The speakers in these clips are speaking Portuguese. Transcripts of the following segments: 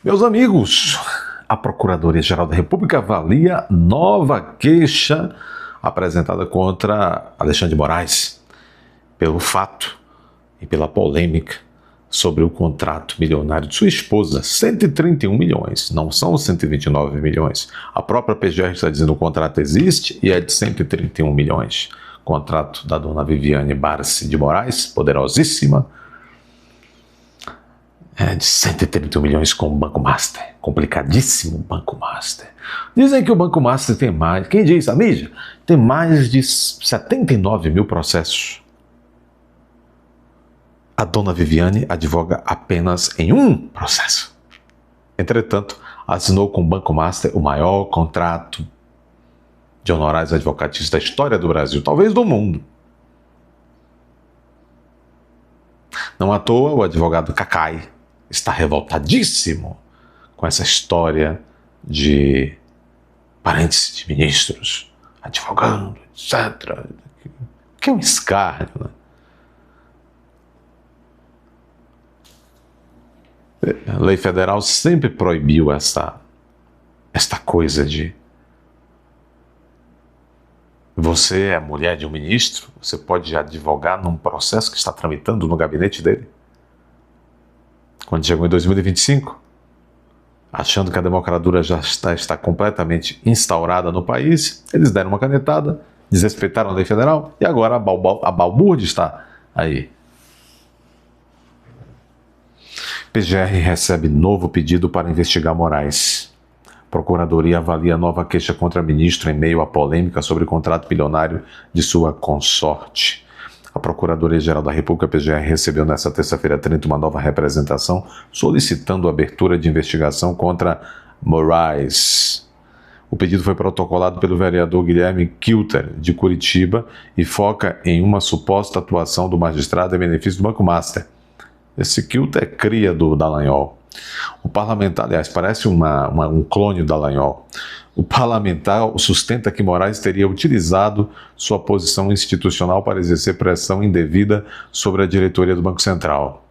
Meus amigos, a Procuradoria-Geral da República avalia nova queixa apresentada contra Alexandre de Moraes pelo fato e pela polêmica sobre o contrato milionário de sua esposa, 131 milhões, não são 129 milhões. A própria PGR está dizendo que o contrato existe e é de 131 milhões. Contrato da dona Viviane Barsi de Moraes, poderosíssima, de 131 milhões com o Banco Master. Complicadíssimo o Banco Master. Dizem que o Banco Master tem mais, quem diz? A mídia? Tem mais de 79 mil processos. A dona Viviane advoga apenas em um processo. Entretanto, assinou com o Banco Master o maior contrato de honorários advocatícios da história do Brasil, talvez do mundo. Não à toa, o advogado Cacai está revoltadíssimo com essa história de parentes de ministros advogando, etc. Que é um escárnio, né? A lei federal sempre proibiu esta coisa de você é mulher de um ministro, você pode advogar num processo que está tramitando no gabinete dele. Quando chegou em 2025, achando que a democracia já está completamente instaurada no país, eles deram uma canetada, desrespeitaram a lei federal e agora a balbúrdia está aí. PGR recebe novo pedido para investigar Moraes. Procuradoria avalia nova queixa contra ministro em meio à polêmica sobre o contrato bilionário de sua consorte. A Procuradoria-Geral da República, PGR, recebeu nesta terça-feira 30 uma nova representação solicitando a abertura de investigação contra Moraes. O pedido foi protocolado pelo vereador Guilherme Kilter, de Curitiba, e foca em uma suposta atuação do magistrado em benefício do Banco Master. Esse Kilter é cria do Dallagnol. O parlamentar, aliás, parece um clone do Dallagnol. O parlamentar sustenta que Moraes teria utilizado sua posição institucional para exercer pressão indevida sobre a diretoria do Banco Central.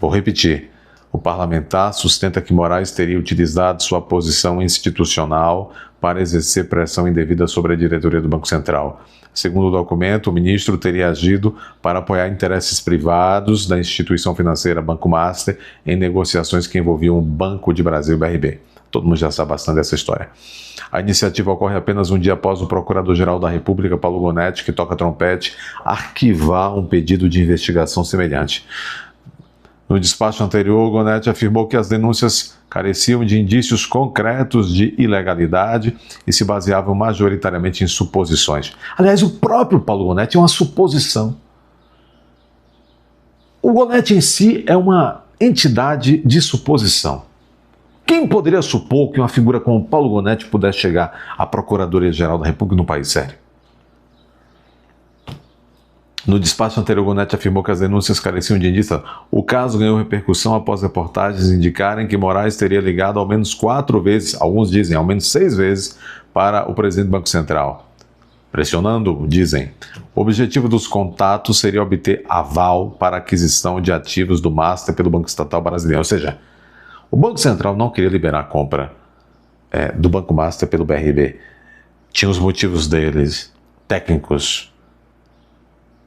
Vou repetir. O parlamentar sustenta que Moraes teria utilizado sua posição institucional para exercer pressão indevida sobre a diretoria do Banco Central. Segundo o documento, o ministro teria agido para apoiar interesses privados da instituição financeira Banco Master em negociações que envolviam o Banco de Brasil BRB. Todo mundo já sabe bastante dessa história. A iniciativa ocorre apenas um dia após o Procurador-Geral da República, Paulo Gonetti, que toca trompete, arquivar um pedido de investigação semelhante. No despacho anterior, o Gonetti afirmou que as denúncias careciam de indícios concretos de ilegalidade e se baseavam majoritariamente em suposições. Aliás, o próprio Paulo Gonetti é uma suposição. O Gonetti em si é uma entidade de suposição. Quem poderia supor que uma figura como Paulo Gonetti pudesse chegar à Procuradoria-Geral da República num país sério? No despacho anterior, Gonetti afirmou que as denúncias careciam de indícios. O caso ganhou repercussão após reportagens indicarem que Moraes teria ligado ao menos 4 vezes, alguns dizem ao menos 6 vezes, para o presidente do Banco Central. Pressionando, dizem. O objetivo dos contatos seria obter aval para a aquisição de ativos do Master pelo Banco Estatal Brasileiro. Ou seja, o Banco Central não queria liberar a compra do Banco Master pelo BRB. Tinha os motivos deles, técnicos,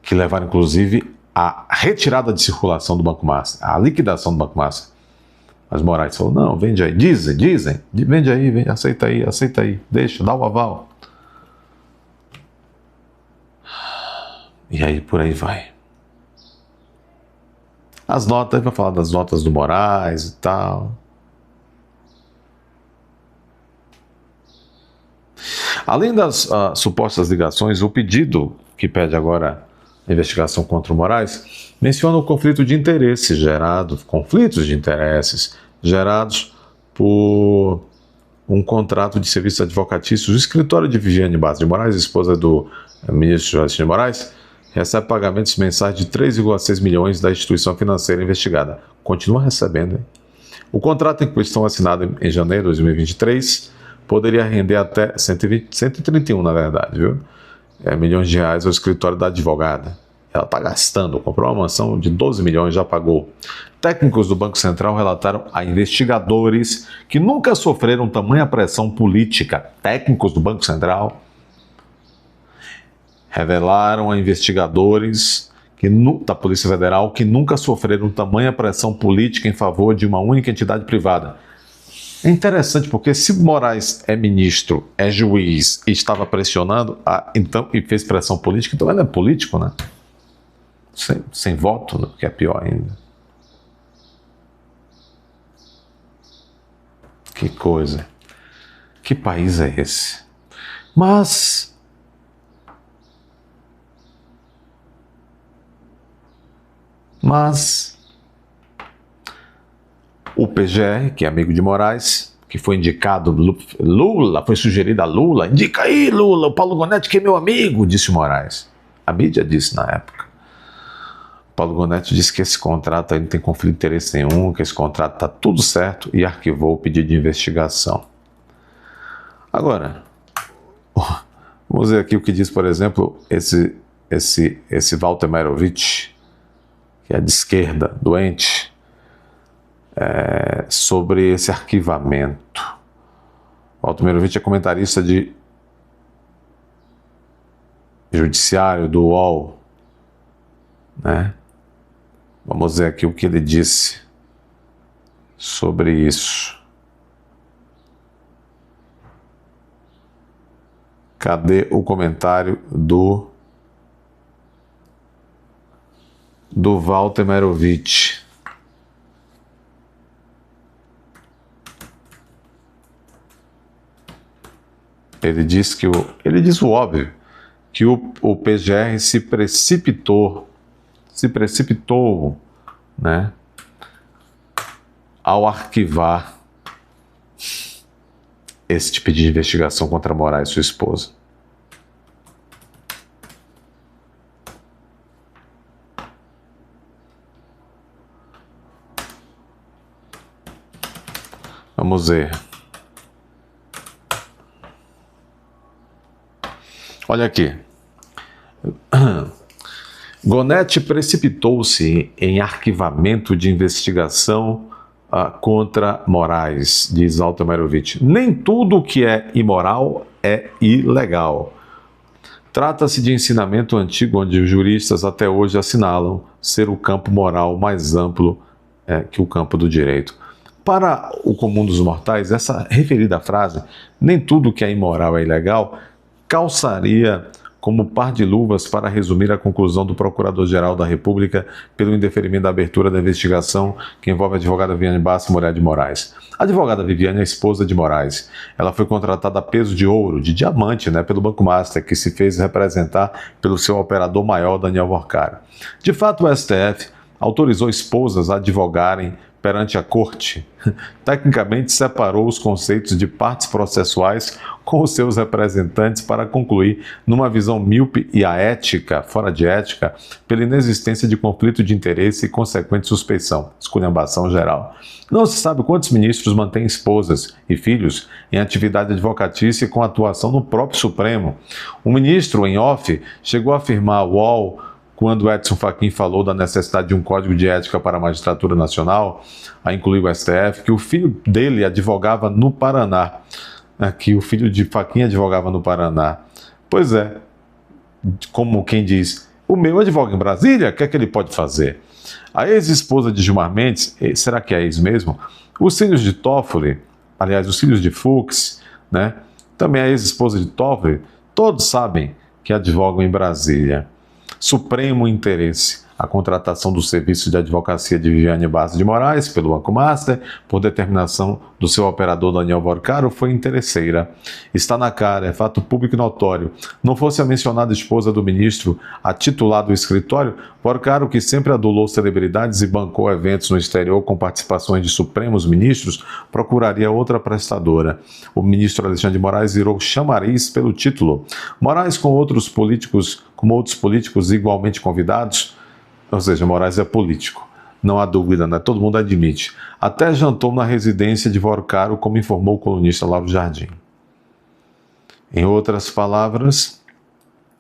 que levaram, inclusive, à retirada de circulação do Banco Master, à liquidação do Banco Master. Mas Moraes falou, não, vende aí, dizem, vende aí, aceita aí, deixa, dá o aval. E aí, por aí vai. As notas, vai falar das notas do Moraes e tal. Além das supostas ligações, o pedido que pede agora a investigação contra o Moraes menciona o conflitos de interesses gerados por um contrato de serviços advocatícios. O escritório de Viviane Barsi de Moraes, esposa do ministro Alexandre de Moraes, recebe pagamentos mensais de 3,6 milhões da instituição financeira investigada. Continua recebendo, hein? O contrato em questão, assinado em janeiro de 2023, poderia render até 131, na verdade, viu? Milhões de reais ao escritório da advogada. Ela está gastando, comprou uma mansão de 12 milhões, já pagou. Técnicos do Banco Central relataram a investigadores que nunca sofreram tamanha pressão política. Técnicos do Banco Central revelaram a investigadores da Polícia Federal que nunca sofreram tamanha pressão política em favor de uma única entidade privada. É interessante porque se Moraes é ministro, é juiz e estava pressionando, então, e fez pressão política, então ele é político, né? Sem voto, né? Que é pior ainda. Que coisa. Que país é esse? Mas o PGR, que é amigo de Moraes, que foi indicado, Lula, foi sugerido a Lula, indica aí, Lula, o Paulo Gonetti que é meu amigo, disse o Moraes. A mídia disse na época. O Paulo Gonetti disse que esse contrato aí não tem conflito de interesse nenhum, que esse contrato está tudo certo e arquivou o pedido de investigação. Agora, vamos ver aqui o que diz, por exemplo, esse Walter Merovitch, que é de esquerda, doente, sobre esse arquivamento. Walter Merovitch é comentarista de judiciário do UOL, né? Vamos ver aqui o que ele disse sobre isso. Cadê o comentário do Walter Merovitch? Ele diz o óbvio, que o PGR se precipitou, né, ao arquivar esse tipo de investigação contra Moraes e sua esposa. Vamos ver. Olha aqui. Gonetti precipitou-se em arquivamento de investigação contra Moraes, diz Walter Merovitch. Nem tudo que é imoral é ilegal. Trata-se de ensinamento antigo onde os juristas até hoje assinalam ser o campo moral mais amplo que o campo do direito. Para o comum dos mortais, essa referida frase, nem tudo que é imoral é ilegal, calçaria como par de luvas para resumir a conclusão do Procurador-Geral da República pelo indeferimento da abertura da investigação que envolve a advogada Viviane Bassi, mulher de Moraes. A advogada Viviane é a esposa de Moraes. Ela foi contratada a peso de ouro, de diamante, pelo Banco Master, que se fez representar pelo seu operador maior, Daniel Vorcaro. De fato, o STF autorizou esposas a advogarem perante a corte. Tecnicamente, separou os conceitos de partes processuais com os seus representantes para concluir numa visão míope e aética, fora de ética, pela inexistência de conflito de interesse e consequente suspeição, esculhambação geral. Não se sabe quantos ministros mantêm esposas e filhos em atividade advocatícia com atuação no próprio Supremo. Um ministro, em off, chegou a afirmar ao UOL, quando Edson Fachin falou da necessidade de um código de ética para a magistratura nacional, a incluir o STF, que o filho dele advogava no Paraná. Que o filho de Fachin advogava no Paraná. Pois é, como quem diz, o meu advoga em Brasília, o que é que ele pode fazer? A ex-esposa de Gilmar Mendes, será que é ex mesmo? Os filhos de Toffoli, aliás, os filhos de Fux, também a ex-esposa de Toffoli, todos sabem que advogam em Brasília. Supremo interesse. A contratação do serviço de advocacia de Viviane Bassi de Moraes pelo Banco Master, por determinação do seu operador Daniel Vorcaro, foi interesseira. Está na cara, é fato público e notório. Não fosse a mencionada esposa do ministro a titular do escritório, Vorcaro, que sempre adulou celebridades e bancou eventos no exterior com participações de supremos ministros, procuraria outra prestadora. O ministro Alexandre de Moraes virou chamariz pelo título. Moraes, como outros políticos igualmente convidados, ou seja, Moraes é político, não há dúvida, todo mundo admite. Até jantou na residência de Vorcaro, como informou o colunista Lauro Jardim. Em outras palavras,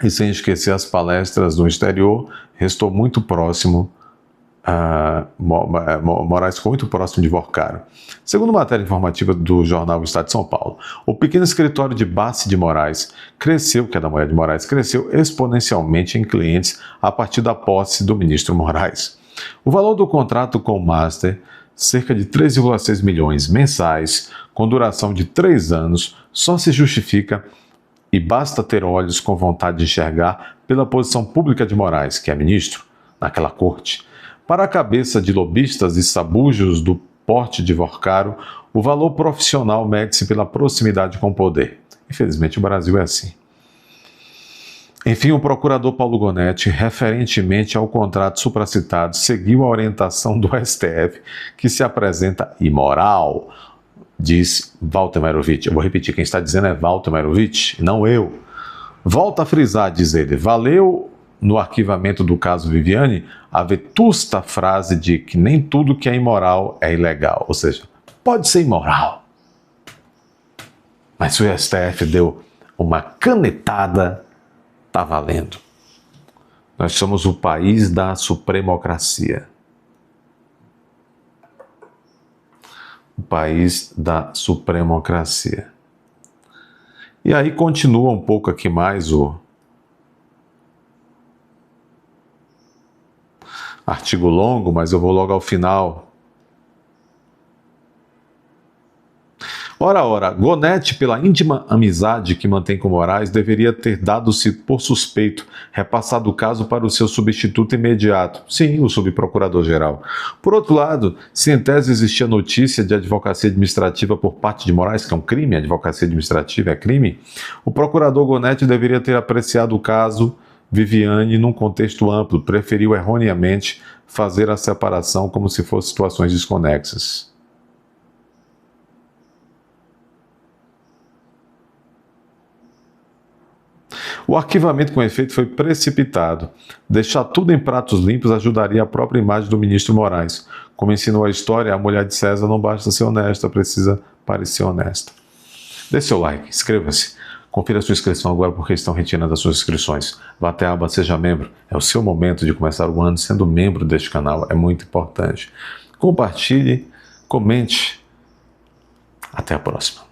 e sem esquecer as palestras no exterior, restou muito próximo Moraes ficou muito próximo de Vorcaro. Segundo matéria informativa do jornal Estado de São Paulo, o pequeno escritório de Bassi de Moraes cresceu, que é da mulher de Moraes, cresceu exponencialmente em clientes a partir da posse do ministro Moraes. O valor do contrato com o Master, cerca de 3,6 milhões mensais, com duração de 3 anos, só se justifica e basta ter olhos com vontade de enxergar pela posição pública de Moraes, que é ministro, naquela corte. Para a cabeça de lobistas e sabujos do porte de Vorcaro, o valor profissional mede-se pela proximidade com o poder. Infelizmente, o Brasil é assim. Enfim, o procurador Paulo Gonetti, referentemente ao contrato supracitado, seguiu a orientação do STF, que se apresenta imoral, diz Walter Mairovitch. Eu vou repetir, quem está dizendo é Walter Mairovitch, não eu. Volta a frisar, diz ele, valeu no arquivamento do caso Viviane a vetusta frase de que nem tudo que é imoral é ilegal. Ou seja, pode ser imoral, mas se o STF deu uma canetada, tá valendo. Nós somos o país da supremocracia. O país da supremocracia. E aí continua um pouco aqui mais o artigo longo, mas eu vou logo ao final. Ora, Gonetti, pela íntima amizade que mantém com Moraes, deveria ter dado-se por suspeito, repassado o caso para o seu substituto imediato, sim, o subprocurador-geral. Por outro lado, se em tese existia notícia de advocacia administrativa por parte de Moraes, que é um crime, advocacia administrativa é crime, o procurador Gonetti deveria ter apreciado o caso Viviane num contexto amplo, preferiu erroneamente fazer a separação como se fossem situações desconexas. O arquivamento com efeito foi precipitado. Deixar tudo em pratos limpos ajudaria a própria imagem do ministro Moraes. Como ensinou a história, a mulher de César não basta ser honesta, precisa parecer honesta. Dê seu like, inscreva-se. Confira a sua inscrição agora porque estão retirando as suas inscrições. Vá até a aba Seja Membro. É o seu momento de começar o ano sendo membro deste canal. É muito importante. Compartilhe, comente. Até a próxima.